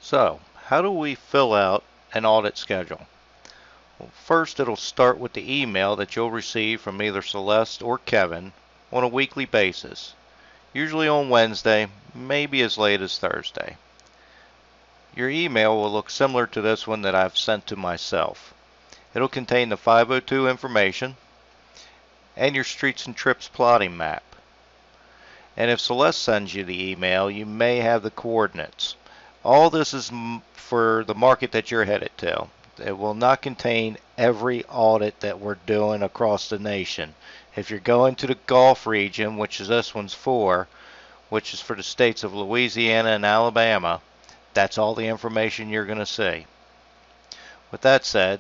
So, how do we fill out an audit schedule? Well, first, it'll start with the email that you'll receive from either Celeste or Kevin on a weekly basis, usually on Wednesday, maybe as late as Thursday. Your email will look similar to this one that I've sent to myself. It'll contain the 502 information and your streets and trips plotting map. And if Celeste sends you the email, you may have the coordinates. All this is for the market that you're headed to. It will not contain every audit that we're doing across the nation. If you're going to the Gulf region, which is this one's for, which is for the states of Louisiana and Alabama, that's all the information you're going to see. With that said,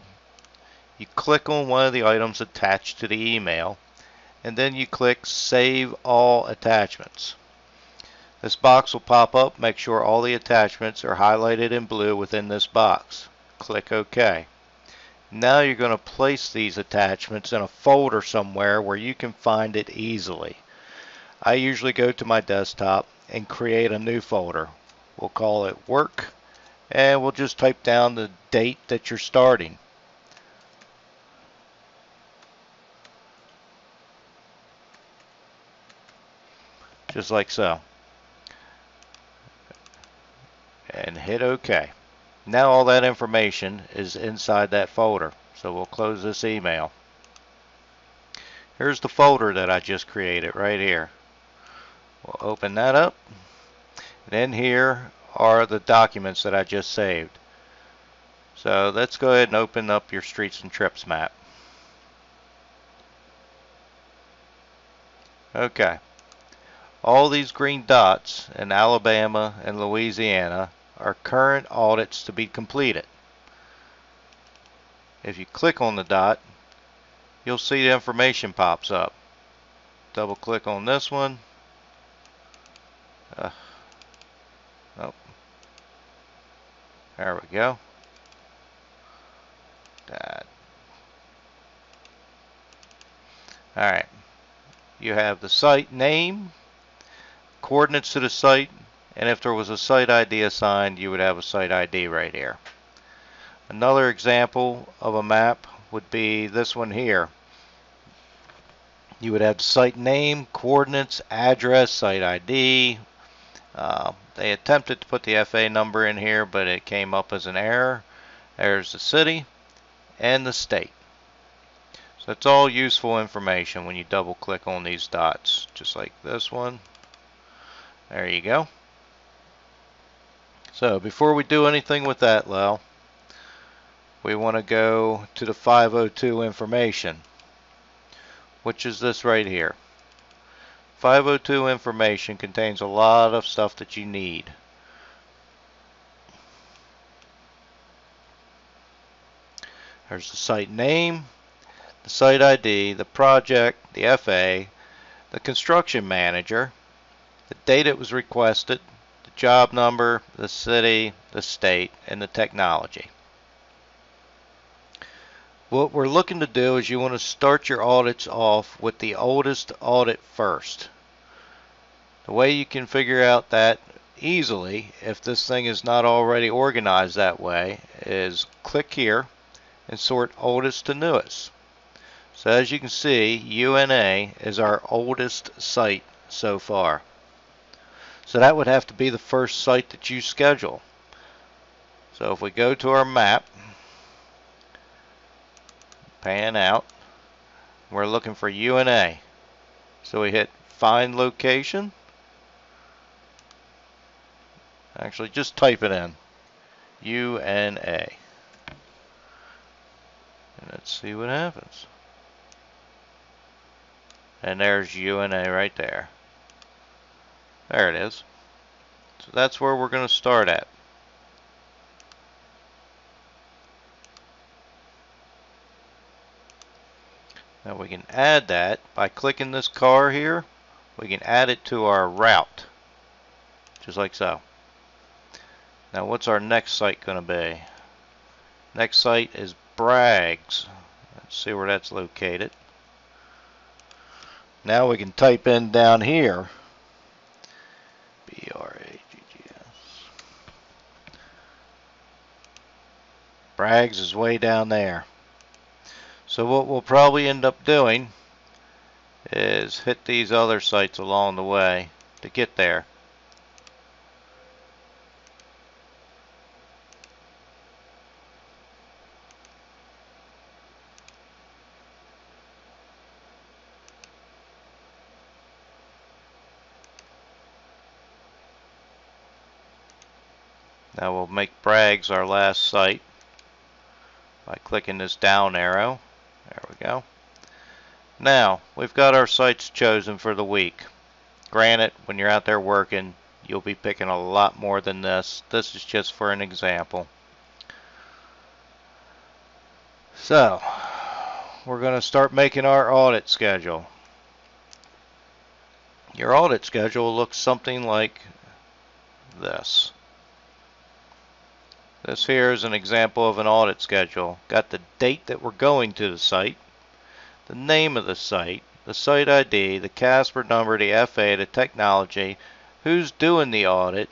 you click on one of the items attached to the email, and then you click Save All Attachments. This box will pop up. Make sure all the attachments are highlighted in blue within this box. Click OK. Now you're going to place these attachments in a folder somewhere where you can find it easily. I usually go to my desktop and create a new folder. We'll call it Work, and we'll just type down the date that you're starting. Just like so. And hit OK. Now all that information is inside that folder. So we'll close this email. Here's the folder that I just created right here. We'll open that up. And in here are the documents that I just saved. So let's go ahead and open up your streets and trips map. Okay. All these green dots in Alabama and Louisiana are current audits to be completed. If you click on the dot, you'll see the information pops up. Double click on this one. Oh, there we go. Alright. You have the site name, coordinates to the site, and if there was a site ID assigned, you would have a site ID right here. Another example of a map would be this one here. You would have the site name, coordinates, address, site ID. They attempted to put the FA number in here, but it came up as an error. There's the city and the state. So that's all useful information when you double click on these dots, just like this one. There you go. So before we do anything with that, Lel, we want to go to the 502 information, which is this right here. 502 information contains a lot of stuff that you need. There's the site name, the site ID, the project, the FA, the construction manager, the date it was requested, the job number, the city, the state, and the technology. What we're looking to do is you want to start your audits off with the oldest audit first. The way you can figure out that easily, if this thing is not already organized that way, is click here and sort oldest to newest. So as you can see, UNA is our oldest site so far. So that would have to be the first site that you schedule. So if we go to our map, pan out, we're looking for UNA. So we hit find location. Actually, just type it in, UNA. And let's see what happens. And there's UNA right there. There it is. So that's where we're going to start at. Now we can add that by clicking this car here. We can add it to our route, just like so. Now what's our next site going to be? Next site is Braggs. Let's see where that's located. Now we can type in down here, Braggs. Bragg's is way down there. So what we'll probably end up doing is hit these other sites along the way to get there. Now we'll make Bragg's our last site by clicking this down arrow. There we go. Now we've got our sites chosen for the week. Granted, when you're out there working, you'll be picking a lot more than this. This is just for an example. So we're going to start making our audit schedule. Your audit schedule looks something like this. This here is an example of an audit schedule. Got the date that we're going to the site, the name of the site ID, the Casper number, the FA, the technology, who's doing the audit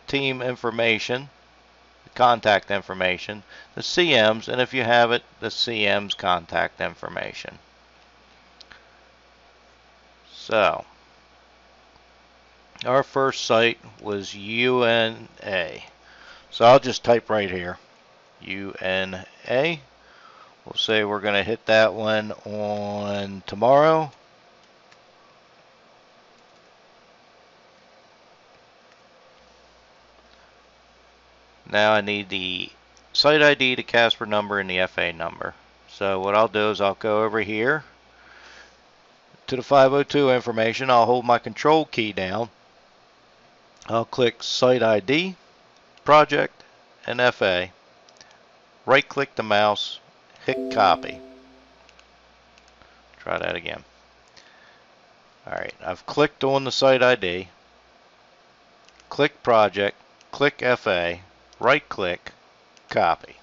team information, the contact information, the CMs, and if you have it, the CM's contact information. So, our first site was UNA. So I'll just type right here, UNA. We'll say we're going to hit that one on tomorrow. Now I need the site ID, the Casper number, and the FA number. So what I'll do is I'll go over here to the 502 information. I'll hold my control key down. I'll click site ID, project, and FA. Right click the mouse, hit copy. Try that again. Alright, I've clicked on the site ID, click project, click FA, right click, copy.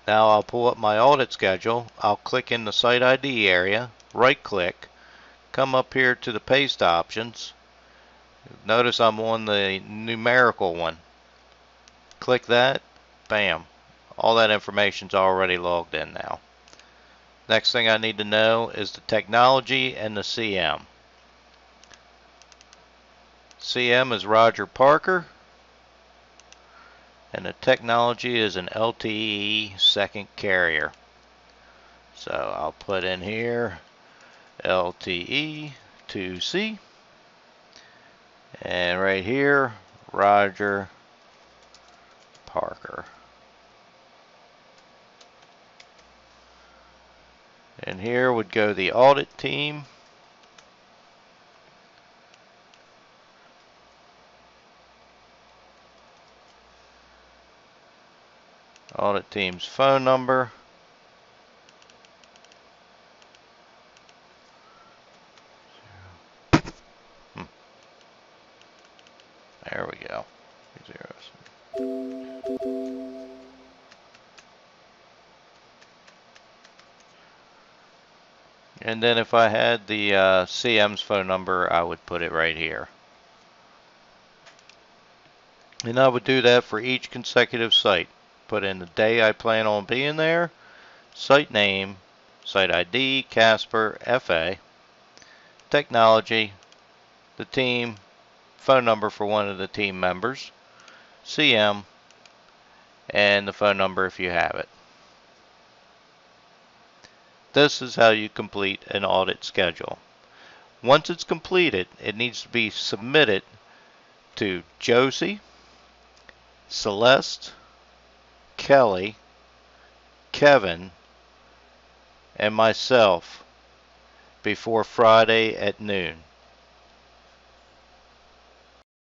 Now I'll pull up my audit schedule. I'll click in the site ID area, right click, come up here to the paste options. Notice I'm on the numerical one. Click that, bam. All that information's already logged in now. Next thing I need to know is the technology and the CM. CM is Roger Parker, and the technology is an LTE second carrier. So I'll put in here LTE 2C, and right here Roger Parker. And here would go the audit team. Audit team's phone number. There we go. And then if I had the CM's phone number, I would put it right here. And I would do that for each consecutive site. Put in the day I plan on being there, site name, site ID, Casper, FA, technology, the team, phone number for one of the team members, CM, and the phone number if you have it. This is how you complete an audit schedule. Once it's completed, it needs to be submitted to Josie, Celeste, Kelly, Kevin, and myself before Friday at noon.